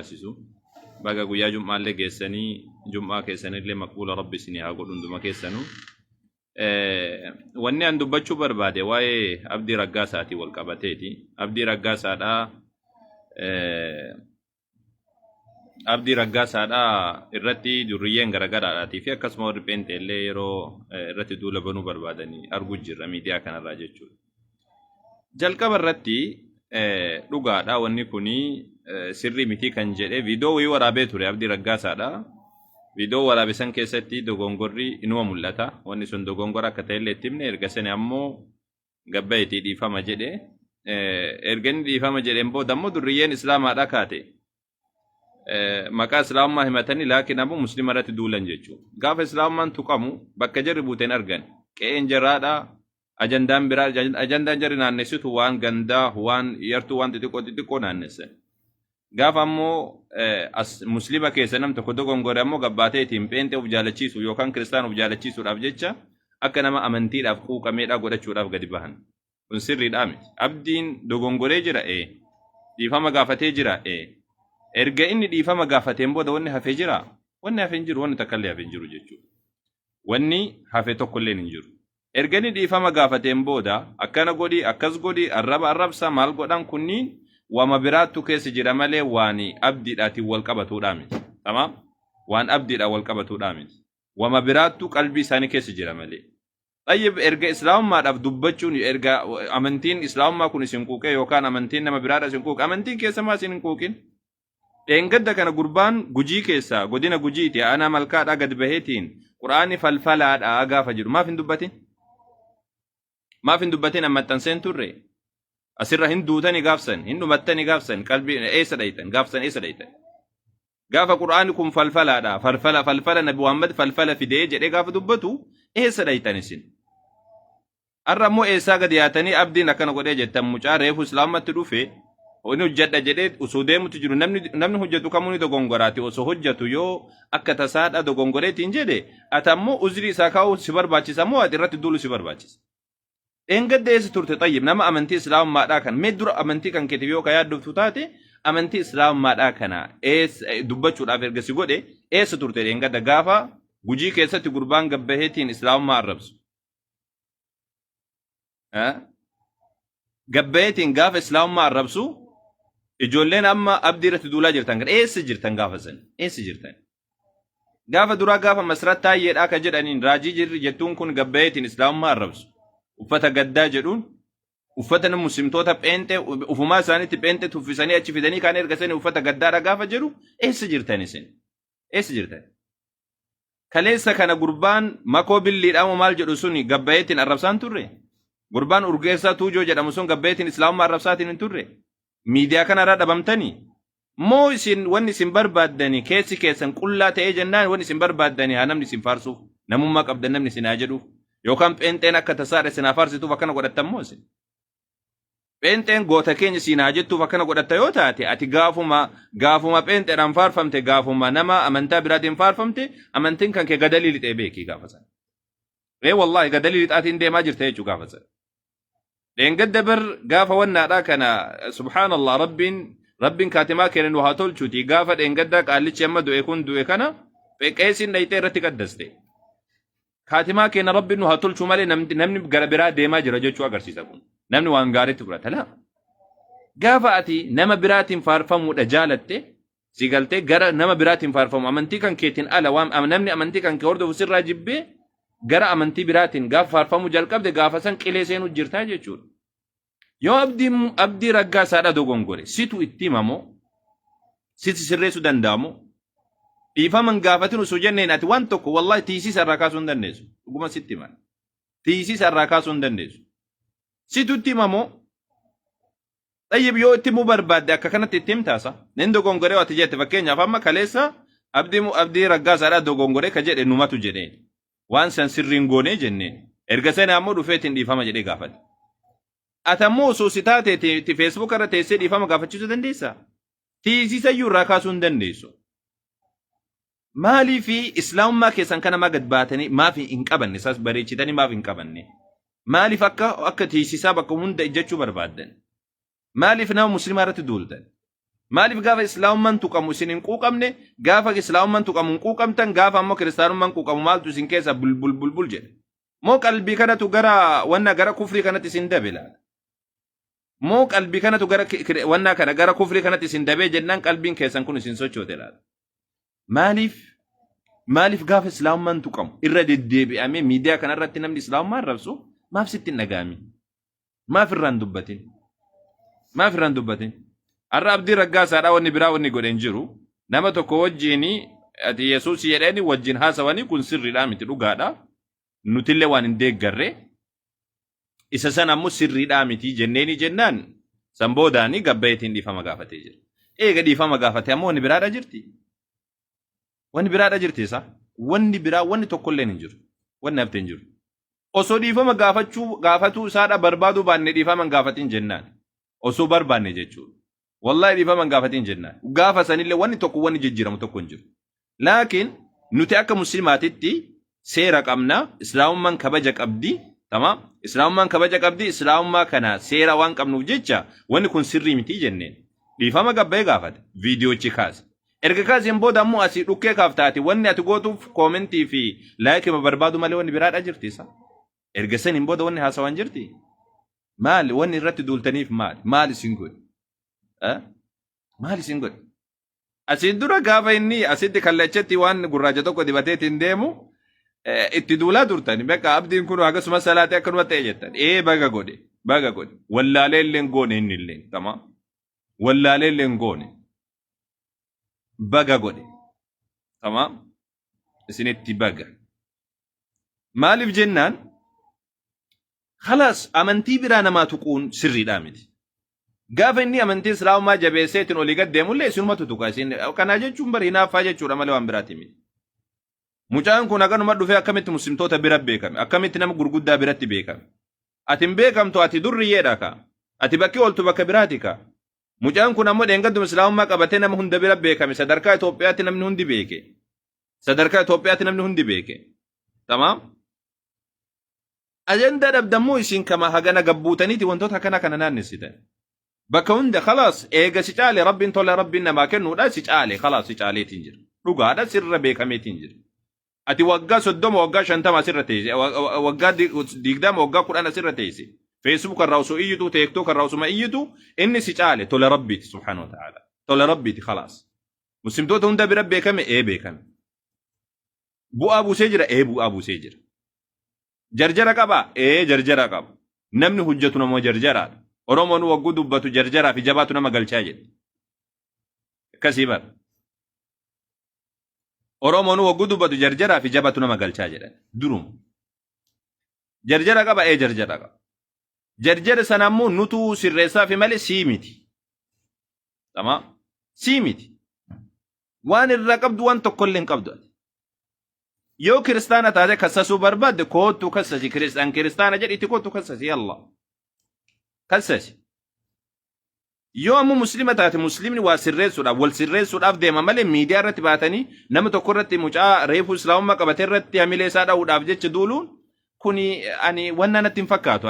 taasisu. Baga guyyaa Jummaallee geessanii Jummaa keessanillee maqbuula Rabbi isinii haa godhu hunduma keessanuu. Wanni an dubbachuu barbaade waa'ee Abdii Raggaasaatii wal qabateeti. Abdii Raggaasaadhaa irratti durriyyeen garagaraadhaatii fi akkasuma warri Pheenxeellee yeroo irratti duula banuu barbaadanii arguu jirra miidiyaa kanarraa jechuudha. Jalqaba irratti dhugaadha wanni kuni sirrii miti kan jedhe viidiyoo wayii waraabee ture Abdii Raggaasaadha. Viidiyoo waraabisan keessatti dogongorri inuma mul'ata. Wanni sun dogongora akka ta'ellee itti himne erga sani ammoo gabba'itii dhiifama jedhe. Erga inni dhiifama jedheen booda ammoo durriyyeen islaamaadha kaate. Maqaa islaamummaa himatanii laakiin ammoo muslima irratti duulan jechuudha. Gaafa islaamummaan tuqamu bakka jarri buuteen argan. Qe'een jarraadha. Ajandaan biraa ajandaan jarri naannessitu waan gandaa waan yartuu waan xixiqqoo naannessan. Gaafa ammoo muslima keessa nam tokko dogongore ammoo gabbaatee ittiin Pheenxee of jaalachiisu yookaan kiristaana of jaalachiisuudhaaf jecha akka nama amantiidhaaf quuqameedhaa godhachuudhaaf gadi bahan. Kun sirriidhaa miti. Abdiin dogongoree jira dhiifama gaafatee jira erga inni dhiifama gaafateen booda wanni hafee jira wanni hafee hin jiru wanni takkallee hafee hin jiru jechuudha. Wanni hafee tokkollee hin jiru. Erga inni dhiifama gaafateen booda akkana godhi akkas godhi arrabsa maal godhan kunniin wama biraattu keessa jira malee waan abdiidhaatiin wal qabatuudhaa miti. Tamaam? Waan abdiidhaan wal qabatuudhaa miti. Wama biraattu qalbii isaanii keessa jira malee. Xayyib erga islaamummaadhaaf dubbachuun erga amantiin islaamummaa kun isin quuqee yookaan amantiin nama biraadha isin quuqe amantiin keessa maa isin hin quuqin? Dheengadda kana gurbaan Gujii keessaa godina Gujiiti aanaa malkaadhaa gad baheetiin Quraanii falfalaadhaa gaafa jiru maaf hin dubbatin? Maaf hin dubbatin ammaxxanseen turre? Asirra hin duutani gaafsan, hin dhumattani gaafsan, qalbii eessa dhaytan, gaafsan eessa dhaytan. Gaafa Quraani kun falfalaadha, falfala Nabi Muhammad falfala fidee jedhee gaafa dubbatu eessa dhaytan isin. Arra ammoo eessaa gadi yaatanii abdiin akkana godhee jettan mucaa reefu islaamatti dhufe inni hojjedha jedhee osoo deemutti jiru namni hojjetu kamuu ni dogongoraati osoo hojjetu yoo akka tasaadha dogongoreetiin jedhe ati ammoo uzrii isaa kaa'uu si barbaachisa ammoo ati irratti duulu si barbaachisa. Dheengadda eessa turte Xayyib nama amantii islaamummaadhaa kan mee dura amantii kan keetiif yoo ka yaaddoftu taate amantii islaamummaadhaa kana dubbachuudhaaf erga si godhe eessa turte dheengadda gaafa Gujii keessatti gurbaan gabbaheetiin islaamummaa arrabsu. Gabbaheetiin gaafa islaamummaa arrabsu ijoolleen amma abdii irratti duulaa jirtan kan eessa jirtan gaafa san eessa jirtan. Gaafa duraa gaafa masrat taayyeedhaa ka jedhaniin raajii jirri jettuun kun gabbaheetiin islaamummaa arrabsu. Uffata gaddaa jedhuun uffata nama muslimtoota Pheenxee ufumaa isaaniitti Pheenxee tuffisanii achi fidanii kaan ergasanii uffata gaddaadha gaafa jedhu eessa jirtan isin? Eessa jirtan? Kaleessa kana gurbaan makoo billiidhaan maal jedhu suni gabbaheetiin arrabsaan turre? Gurbaan Urgeessaa Tuujoo jedhamu sun gabbaheetiin islaamummaa arrabsaatiin hin turre? Miidiyaa kanarraa dhabamtanii? Moo isin wanni isin barbaaddanii keessi keessan qullaa ta'ee jennaan wanni isin barbaaddanii haa namni isin faarsuuf namummaa qabdan namni isin haa jedhuuf yookaan Pheenxeen akka tasaadha isin haa faarsituuf akkana godhattan moo isin? Pheenxeen goota keenya isin haa jettuuf akkana godhatta yoo taate ati gaafuma Pheenxeedhaan faarfamte gaafuma nama amantaa biraatiin faarfamte amantiin kan kee gadalii lixee beekii gaafa sana. Wallaahi gadalii lixaatiin deemaa jirta jechuu gaafa sana. Dheengadda bar gaafa wannaadhaa kana subhaanallah rabbiin kaatimaa keenya nu haa tolchuuti gaafa dheengaddaa qaallichi amma du'e kun du'e kana qeesiin dhayxee irratti qaddaste. Kaatimaa keenya rabbiin nu haa tolchuu malee namni gara biraa deemaa jira jechuu agarsiisa kun. Namni waan gaariitti fudhata laa. Gaafa ati nama biraatiin faarfamuudha jaalatte si galtee gara nama biraatiin faarfamu amantii kan keetiin ala namni amantii kan kee hordofu sirraa jibbee gara amantii biraatiin gaafa faarfamuu jalqabde gaafa san qilee seenuu jirtaa jechuudha. Yoo abdii raggaasaadha dogongore situ itti himamoo siti sirreessuu danda'amoo dhiifaman gaafatin osoo jenneen ati waan tokko wallahi tiisiisa irraa kaasuu hin dandeessu. Dhuguma sitti himan. Tiisiisa irraa kaasuu hin dandeessu. Situ itti himamoo Xayyib yoo itti himuu barbaadde akka kanatti itti himtaasa. Nin dogongoree ati jette fakkeenyaaf amma kaleessa abdii raggaasaadha dogongoree ka jedhe numatu jedheen. Waan san sirriin goonee jenneen. Erga sana ammoo dhufeetiin dhiifama jedhee gaafate. Ati ammoo osoo si taatee Facebook irra teessee dhiifama gaafachiisuu dandeessaa? Tiisiisa iyyuu irraa kaasuu hin dandeessu. Maalii fi islaamummaa keessan kana maa gad baatanii maaf hin qabanne isaas bareechitanii maaf hin qabanne? Maaliif akka tiisisaa bakka hunda ijjachuu barbaaddan? Maaliif nama muslimaa irratti duultan? Maaliif gaafa islaamummaan tuqamu isin hin quuqamne gaafa islaamummaan tuqamu hin quuqamtan gaafa ammoo kiristaanummaan quuqamu maaltu isin keessa bulbul jedhe. Moo qalbii kanatu gara kufrii kanatti isin dabe laata? Moo qalbii kanatu gara kufrii kanatti isin dabee jennaan qalbiin keessan kun isin sochoote laata? Maaliif gaafa islaamummaan tuqamu irra deddeebi'amee miidiyaa kanarratti namni islaamummaan rabsu maaf sitti hin dhaga'amin? Maaf irraan dubbatin? Har'a Abdii Raggaasaadhaa wanni biraa wanni godhen jiru nama tokko wajjiin ati Yesuus jedhanii wajjin haasawanii kun sirriidhaa miti dhugaadha. Nutillee waan hin deeggarre isa san ammoo sirriidhaa miti jennaan san boodaanii gabbayeetiin dhiifama gaafatee jira. Eega dhiifama gaafate ammoo wanni biraadha jirti. Wanni biraadha jirti isa. Wanni tokkolleen hin jiru. Wanni hafte hin jiru. Osoo dhiifama gaafatuu isaadha barbaaduu baanne dhiifama hin gaafatin jennaan. Osoo barbaanne jechuudha. Wallahi dhiifama hin gaafatin jennaan. Gaafa sanillee wanni jijjiiramu tokko hin jiru. Laakiin nuti akka musliimaatitti seera qabna. Islaamummaan kabaja qabdi. Tamam. Islaamummaan kabaja qabdi. Islaamummaa kana seera waan qabnuuf jecha wanni kun sirrii miti jenneen. Dhiifama gabbayee gaafate. Viidiyoochi kaase. Erga kaaseen booda ammoo asii dhukkee kaaftaati wanni ati gootuuf koomentii fi laayikii barbaadu malee wanni biraadha jirti isa. Erga saniin booda wanni haasawaan jirti. Maali wanni irratti duultaniif maali? Maali isin godhe? Maali isin godhe? Asiin dura gaafa inni asitti kallachetti waan gurraacha tokko dibateetiin deemu itti duulaa turtani. Bakka abdiin kun akkasuma salaatee akkanuma ta'e jettan. Baga godhe. Wallaalee illee goone inni illee. Tamam. Wallaalee illee goone. Baga godhe. Tamam. Isinitti baga. Maaliif jennaan? Khalaas amantii biraa namaa tuquun sirriidhaa miti. Gaafa inni amantii islaamummaa jabeesseetiin olii gad deemullee isinumatu tuqa. Kana jechuun bari hinaaffaa jechuudha malee waan biraati miti. Mucaan kun akkanuma dhufee akkamitti muslimtoota bira beekame? Akkamitti nama gurguddaa biratti beekame? Ati hin beekamtu ati durriyyeedha ka. Ati bakki ooltu bakka biraati ka. Mucaan kun ammoo dheengadduma islaamummaa qabatee nama hunda bira beekame. Sadarkaa Itoophiyaatti namni hundi beeke. Tamaam? Ajandaa dhabdammoo isin kama hagana gabbuutaniiti wantoota kana naannessitan. Bakka hunda khalaas eega si caale rabbiin tola rabbiin namaa kennuudha si caale khalaas si caaleetiin jira. Dhugaadha sirra beekameetiin jira. Ati waggaa 30 waggaa 50 asirra teesse waggaa 20 waggaa 10 asirra teesse. Facebook irraa osoo iyyitu TikTok irraa osoo iyyitu inni si caale tola rabbiiti subhaanahu wa ta'ala. Tola rabbiiti khalaas. Muslimtoota hunda bira beekame beekame. Bu'aa buusee jira. Jarjara qaba jarjara qaba. Namni hujjatu namoo jarjaraadha. Oromoon wagguu dubbatu jarjaraa fi jabaatu nama galchaa jedhe. Akkasii bara. Oromoon wagguu dubbatu jarjaraa fi jabaatu nama galchaa jedhan. Durum. Jarjara qaba jarjara qaba. Jarjara sana ammoo nutu sirreessaa fi malee sii miti. Tamam. Sii miti. Waan irraa qabdu waan tokkollee hin qabdu. Yoo kiristaana taate kassasuu barbaadde kootu kassasi kiristaana jedhiti kootu kassasi yalla. Kassasi. Yoo ammoo muslima taate muslimni waa sirreessuudhaaf wal sirreessuudhaaf deema malee miidiyaa irratti baatanii nama tokko irratti mucaa reefu islaamummaa qabatee irratti hamilee isaa dha'uudhaaf jecha duuluun kuni wanna natti hin fakkaatu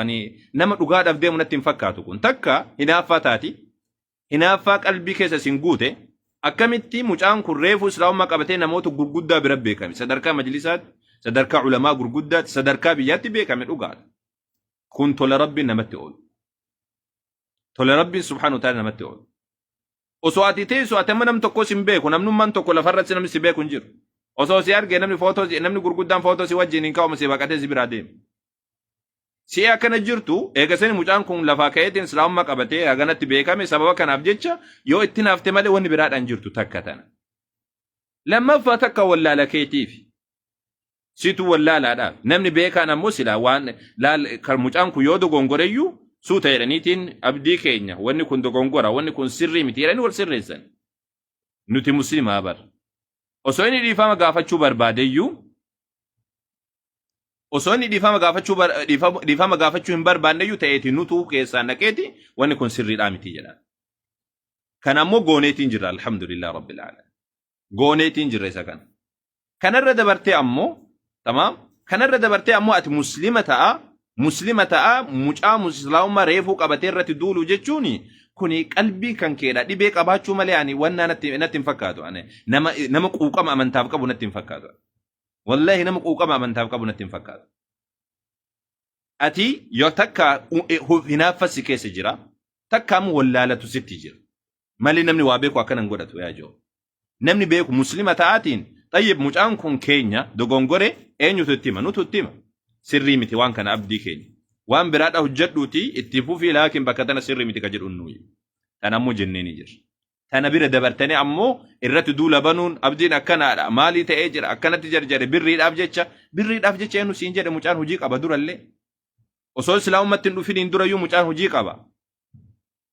nama dhugaadhaaf deemu natti hin fakkaatu kun takka hinaaffaa taati hinaaffaa qalbii keessa sin guute akkamitti mucaan kun reefu islaamummaa qabatee namoota gurguddaa bira beekame sadarkaa majlisaatti sadarkaa ulamaa gurguddaatti sadarkaa biyyaatti beekame dhugaadha kun tola rabbiin namatti oolu. Tola rabbiin subhaanahu wa ta'ala namatti oolu. Osoo ati teessu ati amma nam tokko sin beeku namnummaan tokko lafarratti namni si beeku hin jiru. Osoo si arge namni gurguddaan footoo si wajjin hin kaa'umu si baqatee si biraa deema. Si akkana jirtu eegasanii mucaan kun lafaa ka'eetiin islaamummaa qabatee haganatti beekame sababa kanaaf jecha yoo itti naafte malee wanni biraadhaan jirtu takka tana. Lammaffaa takka wallaala keetiif. Situ wallaalaadhaaf namni beekaan ammoo silaa waan kan mucaan kun yoo dogongoreyyuu suuta jedhaniitiin abdii keenya wanni kun dogongora wanni kun sirrii miti jedhanii wal sirreessan. Nuti muslimaa bar. Osoo inni dhiifama gaafachuu barbaadeyyuu osoo inni dhiifama gaafachuu hin barbaanneyyuu ta'eeti nutu keessaan naqeeti wanni kun sirriidhaa miti jedhan. Kan ammoo gooneetiin jirra alhamdulillah rabbil alamin. Gooneetiin jirra isa kana. Kanarra dabartee ammoo ati muslima ta'a mucaa islaamummaa reefuu qabatee irratti duulu jechuun kuni qalbii kan keedha dhibee qabaachuu malee ani wanna natti hin fakkaatu ani nama quuqama amantaaf qabu natti hin fakkaatu wallahi nama quuqama amantaaf qabu natti hin fakkaatu ati yoo takka hinaaffasi keessa jira takka ammoo wallaalatu sitti jira malee namni waa beeku akkanan godhatu yaa joo namni beeku muslima ta'aatiin xayyib mucaan kun keenya dogongore eenyutu itti hima nutu itti hima sirrii miti waan kana abdii keenya waan biraadha hojjedhuuti itti fufii laakiin bakka tana sirrii miti ka jedhu nuyi tana ammoo jenneeni jira tana bira dabartanii ammoo irratti duula banuun abdiin akkanaadha maalii ta'ee jira akkanatti jarjare birriidhaaf jecha eenyu siin jedhe mucaan hojii qaba durallee osoo islaamumatti hin dhufin durayyuu mucaan hojii qaba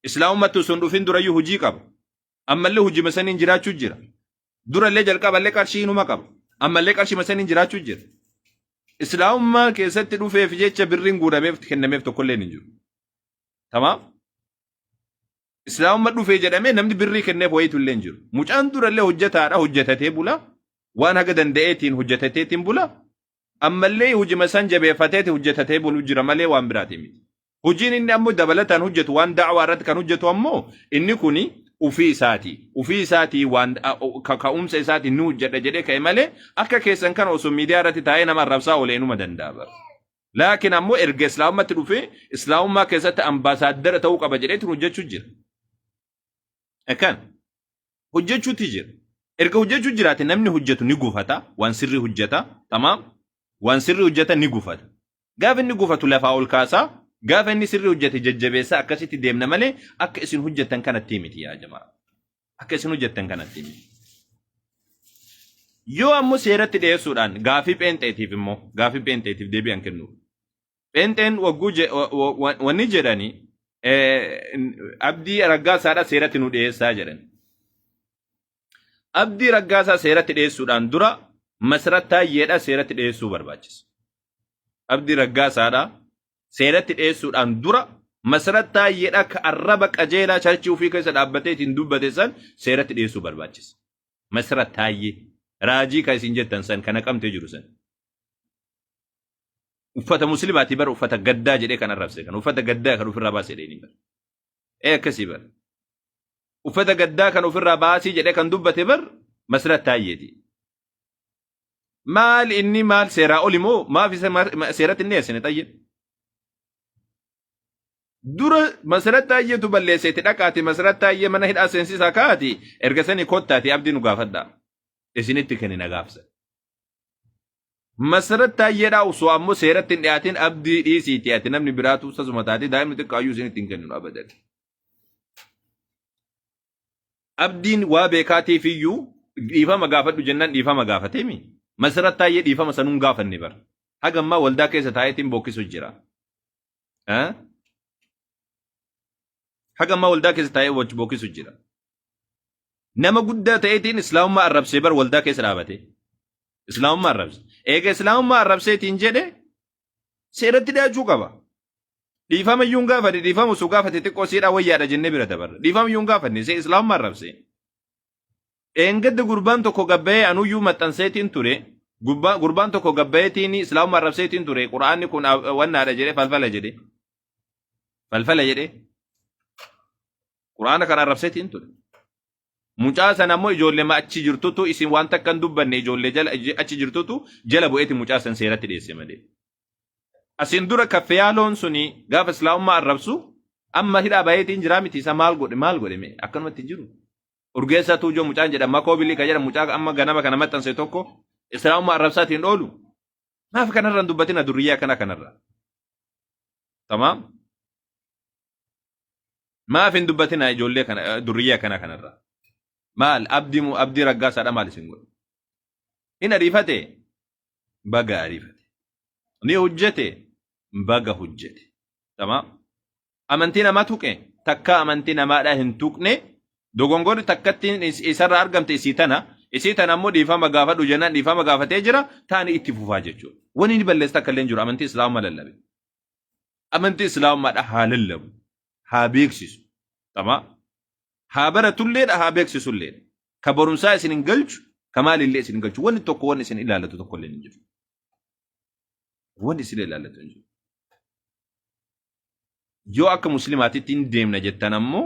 islaamumatti osoo hin dhufin durayyuu hojii qaba ammallee hojii masaniin jiraachuu jira durallee jalqaballee qarshii inuma qaba ammallee qarshii masaniin jiraachuu jira islaamummaa keessatti dhufeef jecha birriin guurameef kennameef tokkollee hin jiru tamaam islaamummaa dhufee jedhamee namni birrii kenneef wayitu illee hin jiru mucaan durallee hojjetaadha hojjetatee bula waan haga danda'eetiin hojjetateetiin bula ammallee hojii masan jabeeffateeti hojjetatee bulu jira malee waan biraati miti hojiin inni ammoo dabalataan hojjetu waan da'waa irratti kan hojjetu ammoo inni kuni ufii isaatii waan ka'umsa isaatii nu hojjedha jedhee ka'e malee akka keessan kana osoo miidiyaa irratti taa'ee nama arrabsaa olee inuma danda'a bara laakiin ammoo erga islaamummaatti dhufee islaamummaa keessatti ambaasaaddara ta'uu qaba jedheetiin hojjechuu jira akkan hojjechuutti jira erga hojjechuu jiraate namni hojjetu ni gufata waan sirrii hojjeta tamaam waan sirrii hojjeta ni gufata gaafa inni gufatu lafaa ol kaasaa gaafa inni sirrii hojjete jajjabeessaa akkasitti deemna malee akka isin hojjettan kanatti miti yaa jamaa akka isin hojjettan kanatti miti yoo ammoo seeratti dhiyeessuudhaan gaafii pheenxeetiif deebi'an kennu pheenxeen wanni jedhanii abdii raggaasaadha seeratti nu dhiyeessaa jedhan abdii raggaasaa seeratti dhiyeessuudhaan dura masrattaayyeedha seeratti dhiyeessuu barbaachisa abdii raggaasaadha seeratti dhiyeessuudhaan dura masrattaayyeedha ka arraba qajeelaa charchii ofii keessa dhaabbatee ittiin dubbate san seeratti dhiyeessuu barbaachisa masrattaayyee raajii kan isin jettan san kana qabtee jiru san uffata muslimaati bar uffata gaddaa jedhee kan arrabse kan uffata gaddaa kan ofirraa baasee dheeni bar akkasii bar uffata gaddaa kan ofirraa baasii jedhee kan dubbate bar masrattaayyeeti maal inni maal seeraa oli moo maaf seeratti inni eessine xayyee dura masrattaayyeetu balleesseeti dhaqaati masrattaayyee mana hidhaa seensisaa kaati erga sanii kottaati abdii nu gaafadhaa isinitti kennina gaafsa masrattaayyeedhaa osoo ammoo seeratti hin dhiyaatin abdii dhiisiiti ati namni biraatu sasuma taati daa'imni xiqqaayyuu isinitti hin kenninu abadan abdiin waa beekaatiif iyyuu dhiifama gaafadhu jennaan dhiifama gaafateemi masrattaayyee dhiifama sanuun gaafanne bar hagammaa waldaa keessa taa'eetiin bokkisu jira hagammaa waldaa keessa taa'ee bokkisu jira nama guddaa ta'eetiin islaamummaa arrabsee bar waldaa keessa dhaabate islaamummaa arrabse eega islaamummaa arrabseetiin jedhe seeratti dhiyaachuu qaba dhiifama iyyuu gaafate dhiifama osoo gaafate xiqqoo siidhaa wayyaadha jennee bira dabarra dhiifama iyyuu gaafanne see islaamummaa arrabse eengadda gurbaan tokko gabbayee anuyyuu maxxanseetiin ture gurbaan tokko gabbayeetiin islaamummaa arrabseetiin ture quraanni kun wannaadha jedhee falfala jedhee quraana kan arrabseetiin ture mucaa sana ammoo ijoollee achi jirtutu isin waan takkan dubbanne ijoollee achi jirtutu jala bu'eeti mucaa san seeratti dhiyeesse malee asin dura kaffeyaaloon suni gaafa islaamummaa arrabsu amma hidhaa bayeetiin jiraa miti isa maal godhe mee akkanumatti jiru urgeessatu ijoo mucaan jedhama koobilii ka jedhamu mucaa amma ganama kana maxxanse tokko islaamummaa arrabsaatiin oolu maaf kanarraan dubbatina duriyyaa kanarra tamaam maaf hin dubbatina ijoollee kana duriyyaa kanarra maal abdii raggaasaadha maal isin godhu in ariifate baga ariifate ni hojjete baga hojjete tamaam amantii namaa tuqe takka amantii namaadha hin tuqne dogongorri takkattiin isarraa argamte isii tana ammoo dhiifama gaafadhu jennaan dhiifama gaafatee jira taani itti fufaa jechuudha wani ni balleessa akka illee jiru amantii islaamummaa lallabe amantii islaamummaadha haa lallabu haa beeksisu tamaam haa baratulleedha haa beeksisulleedha ka barumsaa isin hin galchu ka maalillee isin hin galchu wanni tokko wanni isin ilaallatu tokkollee hin jiru wanni isin ilaallatu hin jiru yoo akka muslimaatitti hin deemna jettan ammoo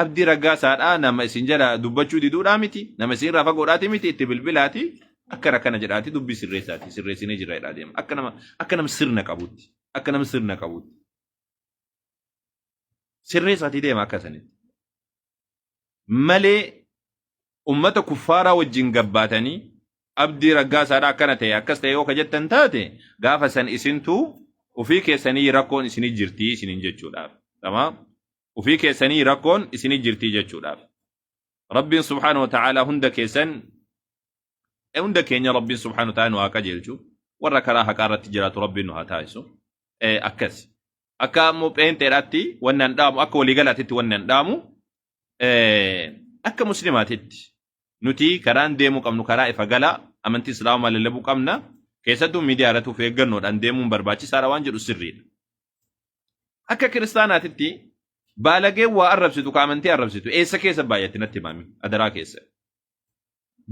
abdii raggaa isaadhaa nama isin jala dubbachuu diduudhaa miti nama isin irraa fagoodhaati miti itti bilbilaati akka rakkana jedhaati dubbii sirreessaati sirreessinee jira jedhaa deema akka nama sirna qabuutti sirreessaati deema akka sanitti malee ummata kuffaaraa wajjin gabbaatanii abdii raggaa isaadhaa akkana ta'e akkas ta'e yoo ka jettan taate gaafa san isintu ufii keessanii rakkoon isinii jirtii isiniin jechuudhaaf tamaam وفي كيساني ركون إسني جرتي جتشولاف ربي سبحانه وتعالى هند كينيا ربي سبحانه وتعالى وهاكا جيلشو ورا كراها كارت تجارات ربي نها تايسو أكس أكا مبين تيراتي ونندامو أكا وليغالاتي ونندامو أكا مسلماتي نتي كران ديمو كم نكرا إفقالا أمنتي سلام على اللبو كمنا كيساتو ميدياراتو في الجنود أن ديمو برباتي ساروان جلو سرين أكا كريستاناتي بالغee waa arrabsitu ka amantii arrabsitu eessa keessa baay'atti natti himami adaraa keessa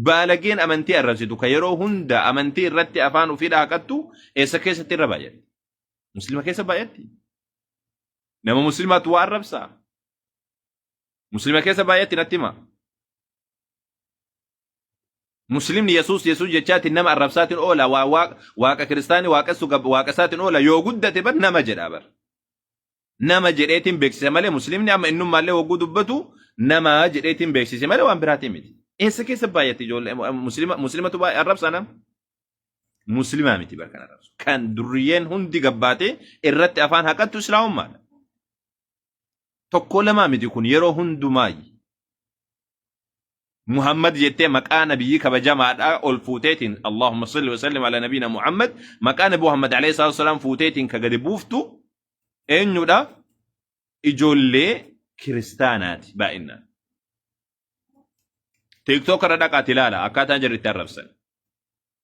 baalageen amantii arrabsitu ka yeroo hunda amantii irratti afaan ofii dhaaqattu eessa keessatti irra baay'atti muslima keessa baay'atti nama muslimaatu waa arrabsa muslima keessa baay'atti natti hima muslimni yesuus jechaati nama arrabsaatiin oola waaqa kiristaanii waaqessaatiin oola yoo guddate bar nama jedhaa bar nama jedheetiin beeksise malee muslimni amma innumaallee wagguu dubbatu nama jedheetiin beeksise malee waan biraatii miti. Eessa keessa baay'atti ijoollee muslimatu baay'ee arrabsa nama muslimaa miti barkan arrabsu kan durriyyeen hundi gabbaatee irratti afaan haqattu islaamummaadha. Tokko lamaa miti kun yeroo hundumaayi. Muhammad jettee maqaa nabiyyi kabajamaadhaa ol fuuteetiin Allahumma salli wa sallim ala nabiina Muhammad maqaa nabi Muhammad alayhi salaatu wasalaam fuuteetiin ka gadi buuftu eenyudha ijoollee kiristaanaati baay'inaan. TikTok irra dhaqaati ilaala akkaataa jirri itti arrabsan.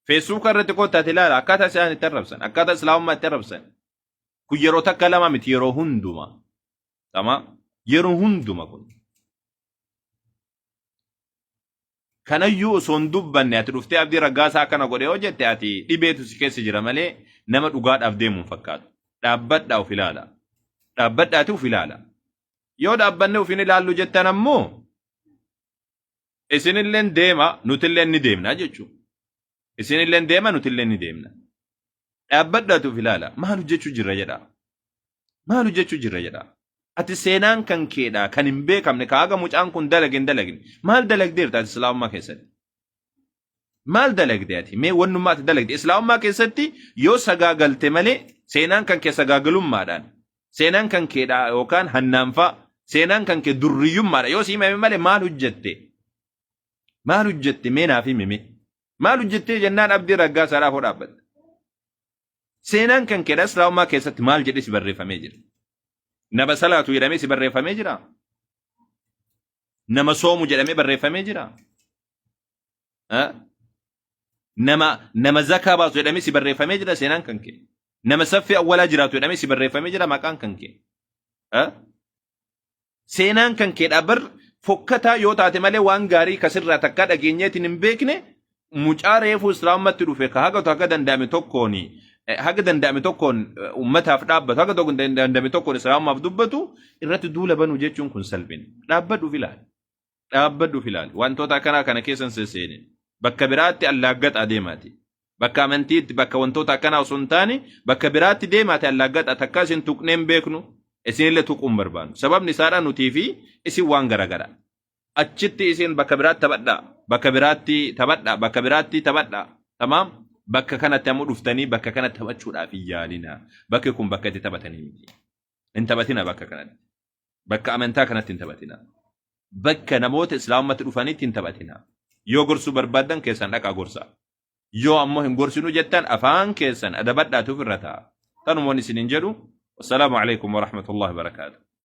Facebook irratti kootaati ilaala akkaataa isaan itti arrabsan akkaataa islaamummaa itti arrabsan. Kun yeroo takka lama miti yeroo hunduma. Tama yeroo hunduma kun. Kanayyuu osoo hin dubbanne ati dhuftee abdii raggaasaa akkana godhee hojjette ati dhibeetu si keessa jira malee nama dhugaadhaaf deemuun fakkaatu. Dhaabbadhaa of ilaala. Dhaabbadhaati of ilaala. Yoo dhaabbanne of hin ilaallu jettan ammoo isinilleen deema nutilleen ni deemna jechuudha. Isinilleen deema nutilleen ni deemna. Dhaabbadhaati of ilaala. Maal hojjechuu jirra jedhaa? Maal hojjechuu jirra jedhaa? Ati seenaan kan keedhaa kan hin beekamne kaaga mucaan kun dalagin. Maal dalagdeerta ati islaamummaa keessatti? Maal dalagdee ati? Mee wannummaa ati dalagde islaamummaa keessatti yoo sagaagalte malee seenaan kan kee sagaagalummaadhaan seenaan kan keedhaa yookaan hannaanfaa seenaan kan kee durriyyummaadha yoo si himame malee maal hojjette? Maal hojjette mee naaf himi? Maal hojjettee jennaan abdii raggaasaadhaaf dhaabbata? Seenaan kan keedhaa islaamummaa keessatti maal jedhee si barreeffamee jira? Nama salaatu jedhamee si barreeffamee jira? Nama soomu jedhamee barreeffamee jira? Nama zakaa baasu jedhamee si barreeffamee jira seenaan kan kee? Nama saffii awwalaa jiraatu jedhamee si barreeffamee jira maqaan kan kee? Seenaan kan kee dhabar fokkataa yoo taate malee waan gaarii kasirraa takkaa dhageenyeetiin hin beekne mucaa reefuu islaamummaatti dhufe ka hagatu haga danda'ame tokkoon ummataaf dhaabbatu haga danda'ame tokkoon islaamummaaf dubbatu irratti duula banuu jechuun kun salphina. Dhaabbadhuuf ilaali. Wantoota akkanaa kana keessan seenee bakka biraatti allaaggaxa adeemaati. Bakka amantiitti bakka wantoota akkanaa osoo hin taane bakka biraatti deemaati allaaggaxa takka isin tuqneen beeknu isinillee tuquun barbaannu. Sababni isaadhaa nutii fi isin waan garagara. Achitti isin bakka biraatti taphadhaa. Tamaam bakka kanatti ammoo dhuftanii bakka kana taphachuudhaaf hin yaalina. Bakki kun bakka itti taphatanii miti. Hin taphatina bakka kanatti. Bakka amantaa kanatti hin taphatina. Bakka namoota islaamummaatti dhufanitti hin taphatina. Yoo gorsuu barbaadan keessan dhaqaa gorsaa. Yoo ammoo hin gorsinu jettan afaan keessan adabadhaatuuf irra ta'a. Tanumoon isiniin jedhu. Wassalaamu alaikum wa rahmatullahi wa barakaatuh.